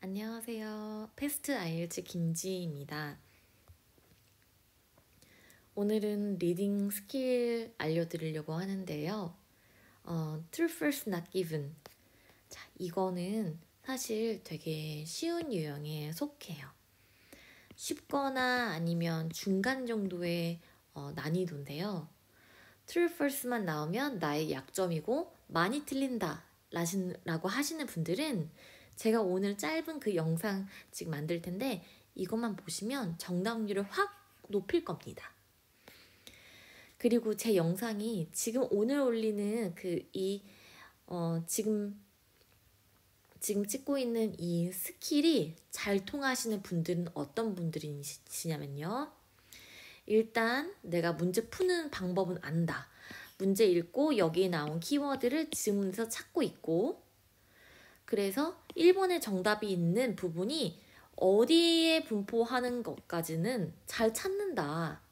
안녕하세요. 패스트 아이엘츠 김지희입니다. 오늘은 리딩 스킬 알려드리려고 하는데요. True First Not Given. 자, 이거는 사실 되게 쉬운 유형에 속해요. 쉽거나 아니면 중간 정도의 난이도인데요. True First만 나오면 나의 약점이고 많이 틀린다 라고 하시는 분들은 제가 오늘 짧은 그 영상 지금 만들 텐데 이것만 보시면 정답률을 확 높일 겁니다. 그리고 제 영상이 지금 오늘 올리는 지금 찍고 있는 이 스킬이 잘 통하시는 분들은 어떤 분들이시냐면요. 일단 내가 문제 푸는 방법은 안다. 문제 읽고 여기에 나온 키워드를 지문에서 찾고 있고, 그래서 1번에 정답이 있는 부분이 어디에 분포하는 것까지는 잘 찾는다.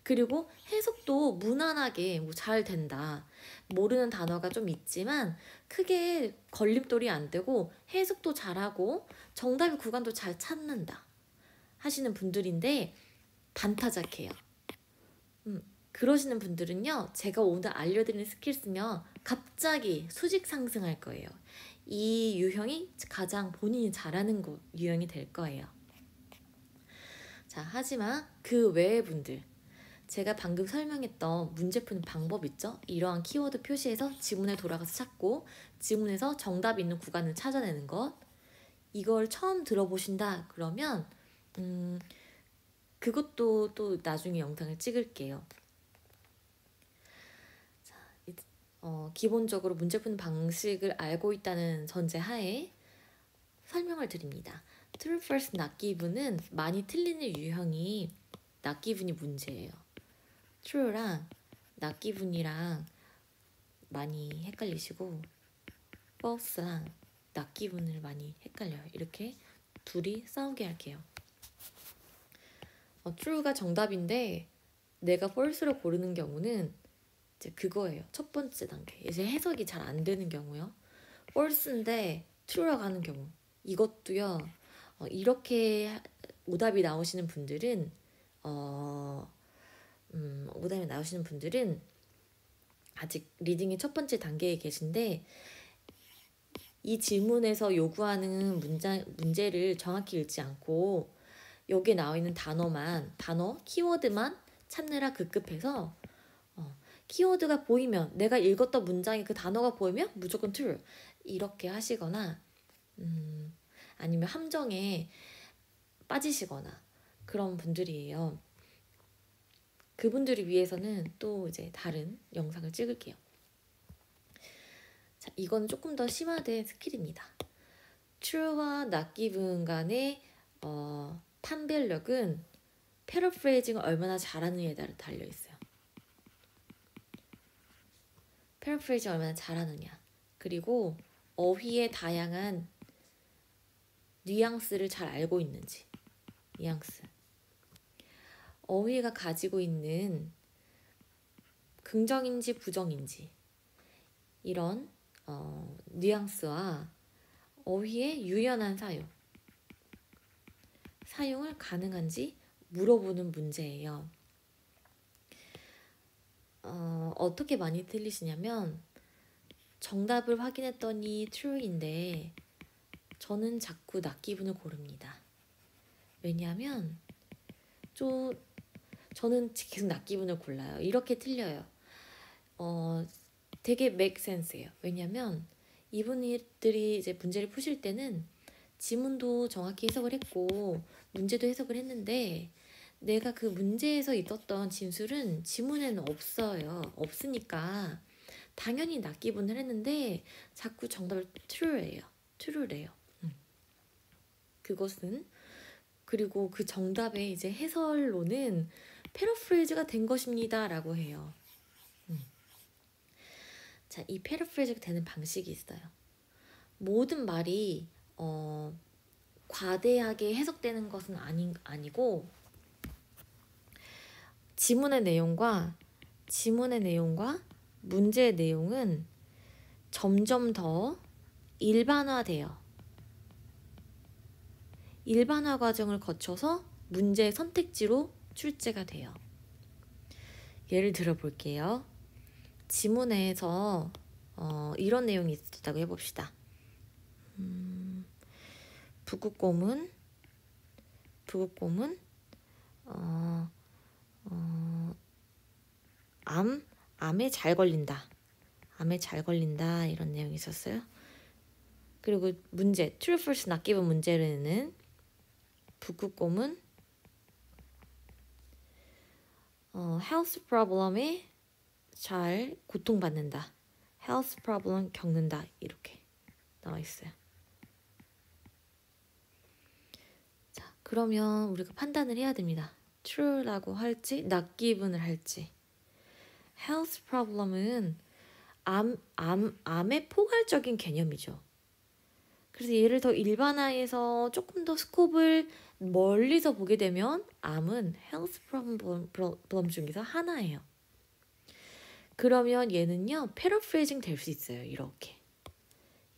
그리고 해석도 무난하게 잘 된다. 모르는 단어가 좀 있지만 크게 걸림돌이 안 되고 해석도 잘하고 정답의 구간도 잘 찾는다 하시는 분들인데 반타작해요. 그러시는 분들은요, 제가 오늘 알려드리는 스킬 쓰면 갑자기 수직 상승할 거예요. 이 유형이 가장 본인이 잘하는 유형이 될 거예요. 자, 하지만 그 외의 분들, 제가 방금 설명했던 문제 푸는 방법 있죠? 이러한 키워드 표시해서 지문에 돌아가서 찾고 지문에서 정답이 있는 구간을 찾아내는 것, 이걸 처음 들어보신다 그러면 그것도 또 나중에 영상을 찍을게요. 기본적으로 문제 푸는 방식을 알고 있다는 전제 하에 설명을 드립니다. True first, not given은 많이 틀리는 유형이 not given이 문제예요. True랑 not given이랑 많이 헷갈리시고 false랑 not given을 많이 헷갈려요. 이렇게 둘이 싸우게 할게요. True가 정답인데 내가 false를 고르는 경우는 이제 그거예요. 첫 번째 단계. 이제 해석이 잘 안 되는 경우요. false인데 true라고 하는 경우. 이것도요. 이렇게 오답이 나오시는 분들은 오답이 나오시는 분들은 아직 리딩의 첫 번째 단계에 계신데 이 질문에서 요구하는 문제를 정확히 읽지 않고 여기에 나와 있는 단어, 키워드만 찾느라 급급해서 키워드가 보이면 내가 읽었던 문장에 그 단어가 보이면 무조건 true 이렇게 하시거나 아니면 함정에 빠지시거나 그런 분들이에요. 그분들을 위해서는 또 이제 다른 영상을 찍을게요. 자, 이건 조금 더 심화된 스킬입니다. true와 not given 간의 판별력은 패러프레이징을 얼마나 잘하느냐에 따라 달려있어요. 패러프레이징을 얼마나 잘하느냐, 그리고 어휘의 다양한 뉘앙스를 잘 알고 있는지. 뉘앙스, 어휘가 가지고 있는 긍정인지 부정인지 이런 뉘앙스와 어휘의 유연한 사용을 가능한지 물어보는 문제예요. 어떻게 많이 틀리시냐면 정답을 확인했더니 true인데 저는 자꾸 not given을 고릅니다. 왜냐하면 저는 계속 not given을 골라요. 이렇게 틀려요. 되게 make sense예요. 왜냐면 이분들이 이제 문제를 푸실 때는 지문도 정확히 해석을 했고 문제도 해석을 했는데 내가 그 문제에서 있었던 진술은 지문에는 없어요. 없으니까 당연히 not given을 했는데 자꾸 정답을 true래요. 그것은 그리고 그 정답의 이제 해설로는 패러프레이즈가 된 것입니다 라고 해요. 자, 이 패러프레이즈가 되는 방식이 있어요. 모든 말이 과대하게 해석되는 것은 아니고 지문의 내용과 문제의 내용은 점점 더 일반화돼요. 일반화 과정을 거쳐서 문제의 선택지로 출제가 돼요. 예를 들어 볼게요. 지문에서 이런 내용이 있었다고 해봅시다. 북극곰은 암에 잘 걸린다. 암에 잘 걸린다 이런 내용이 있었어요. 그리고 문제 true false not given 문제는 북극곰은 health problem에 잘 고통받는다. health problem 겪는다 이렇게 나와 있어요. 자, 그러면 우리가 판단을 해야 됩니다. true라고 할지 not given을 할지. health problem은 암의 포괄적인 개념이죠. 그래서 얘를 더 일반화해서 조금 더 스콥을 멀리서 보게 되면 암은 health problem 중에서 하나예요. 그러면 얘는요 패러프레이징 될 수 있어요.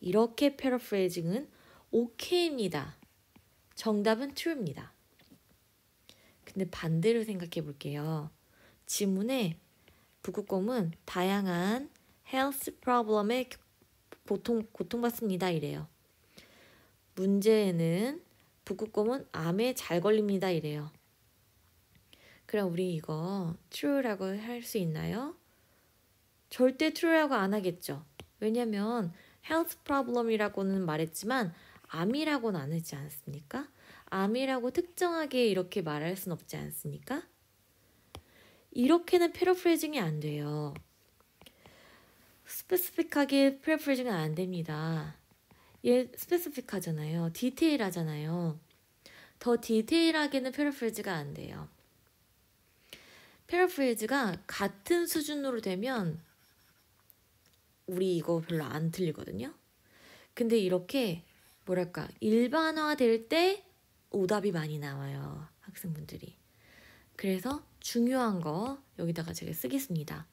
이렇게 패러프레이징은 OK입니다. 정답은 true입니다. 근데 반대로 생각해 볼게요. 지문에 북극곰은 다양한 health problem에 고통받습니다 이래요. 문제에는 북극곰은 암에 잘 걸립니다 이래요. 그럼 우리 이거 true라고 할 수 있나요? 절대 true라고 안 하겠죠. 왜냐면 health problem이라고는 말했지만 암이라고는 안 하지 않습니까? 암이라고 특정하게 이렇게 말할 순 없지 않습니까? 이렇게는 패러프레이징이 안 돼요. 스페시픽하게 패러프레이징은 안 됩니다. 얘 스페시픽하잖아요. 디테일하잖아요. 더 디테일하게는 패러프레이즈가 안 돼요. 패러프레이즈가 같은 수준으로 되면 우리 이거 별로 안 틀리거든요. 근데 이렇게 뭐랄까 일반화될 때 오답이 많이 나와요. 학생분들이. 그래서 중요한 거 여기다가 제가 쓰겠습니다.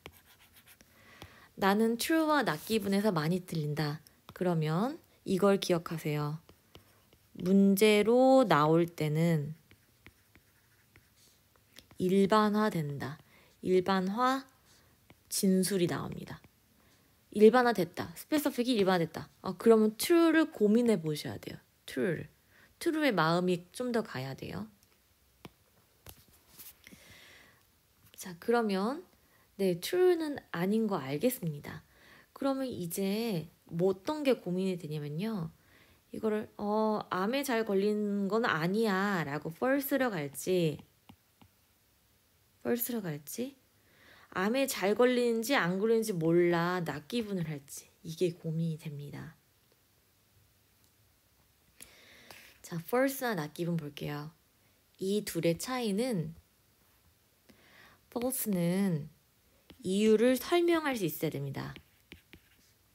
나는 true와 not given에서 많이 틀린다. 그러면 이걸 기억하세요. 문제로 나올 때는 일반화된다. 일반화 진술이 나옵니다. 일반화됐다. 스페시픽이 일반화됐다. 그러면 true를 고민해 보셔야 돼요. true의 마음이 좀 더 가야 돼요. 자, 그러면 네, true는 아닌 거 알겠습니다. 그러면 이제 어떤 게 고민이 되냐면요. 이거를 암에 잘 걸리는 건 아니야 라고 false로 갈지 암에 잘 걸리는지 안 걸리는지 몰라 not given을 할지 이게 고민이 됩니다. 자, false나 not given 볼게요. 이 둘의 차이는 false는 이유를 설명할 수 있어야 됩니다.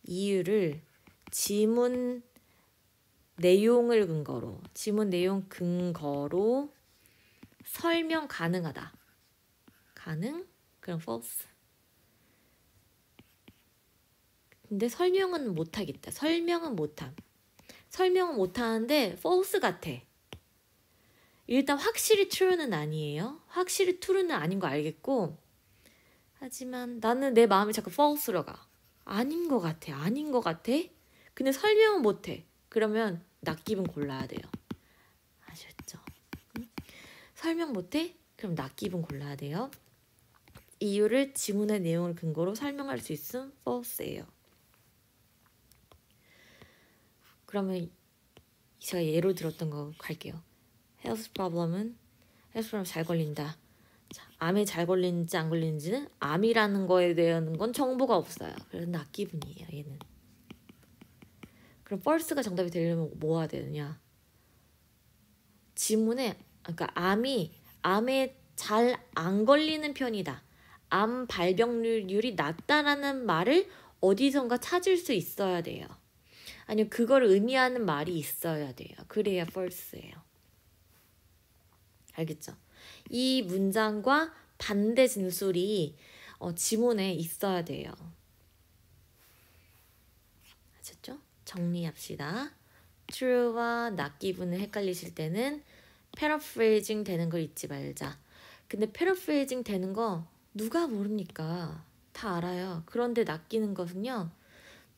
이유를 지문 내용 근거로 설명 가능하다. 그럼 false. 근데 설명은 못하겠다. 설명은 못하는데 false 같아. 일단 확실히 true는 아니에요. 확실히 true는 아닌 거 알겠고 하지만 나는 내 마음이 자꾸 false로 가. 아닌 것 같아. 근데 설명은 못해. 그러면 not given 골라야 돼요. 아셨죠? 설명 못해? 그럼 not given 골라야 돼요. 이유를 지문의 내용을 근거로 설명할 수 있음 false예요. 그러면 제가 예로 들었던 거 갈게요. health problem 잘 걸린다. 자, 암에 잘 걸리는지 안 걸리는지는 암이라는 거에 대한 건 정보가 없어요. 그래서 not given이에요. 얘는. 그럼 false가 정답이 되려면 뭐 해야 되느냐? 지문에 그러니까 암에 잘 안 걸리는 편이다. 암 발병률이 낮다라는 말을 어디선가 찾을 수 있어야 돼요. 아니면 그걸 의미하는 말이 있어야 돼요. 그래야 false예요. 알겠죠? 이 문장과 반대 진술이 지문에 있어야 돼요. 아셨죠? 정리합시다. true와 not given을 헷갈리실 때는 paraphrasing 되는 걸 잊지 말자. 근데 paraphrasing 되는 거 누가 모릅니까? 다 알아요. 그런데 낚이는 것은요.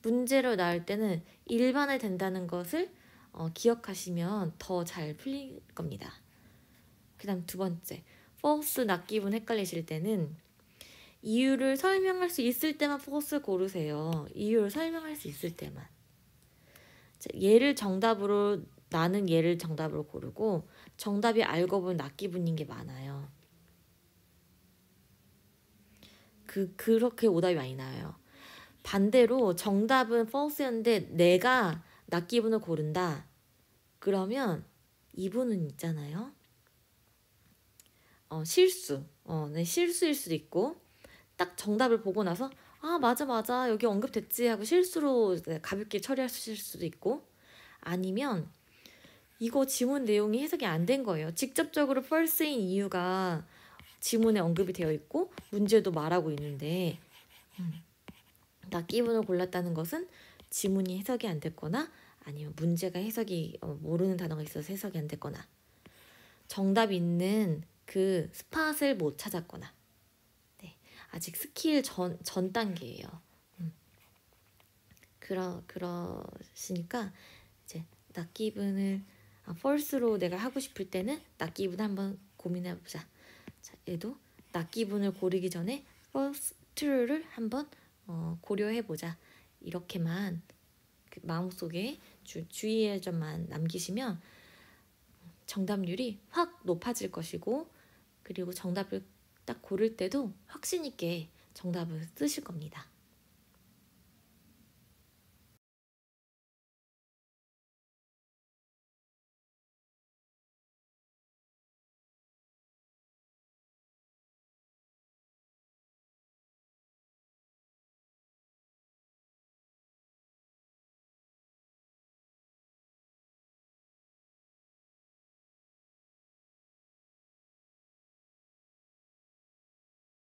문제로 나올 때는 일반화 된다는 것을 기억하시면 더 잘 풀릴 겁니다. 그 다음 두 번째, false, not given 헷갈리실 때는 이유를 설명할 수 있을 때만 false 고르세요. 이유를 설명할 수 있을 때만. 얘를 정답으로 나는 얘를 정답으로 고르고 정답이 알고 보면 not given인 게 많아요. 그렇게 오답이 많이 나와요. 반대로 정답은 false였는데 내가 not given을 고른다. 그러면 이분은 있잖아요. 실수. 네, 실수일 수도 있고 딱 정답을 보고 나서 아 맞아 여기 언급됐지 하고 실수로 가볍게 처리하실 수도 있고 아니면 이거 지문 내용이 해석이 안 된 거예요. 직접적으로 false인 이유가 지문에 언급이 되어 있고 문제도 말하고 있는데 not given을 골랐다는 것은 지문이 해석이 안 됐거나 아니면 문제가 해석이 모르는 단어가 있어서 해석이 안 됐거나 정답 있는 그 스팟을 못 찾았거나 네, 아직 스킬 전 단계예요. 그러시니까 이제 not given을 false로 내가 하고 싶을 때는 not given 한번 고민해보자. 자, 얘도 not given을 고르기 전에 false, true를 한번 고려해보자. 이렇게만 그 마음속에 주의할 점만 남기시면 정답률이 확 높아질 것이고 그리고 정답을 딱 고를 때도 확신 있게 정답을 쓰실 겁니다.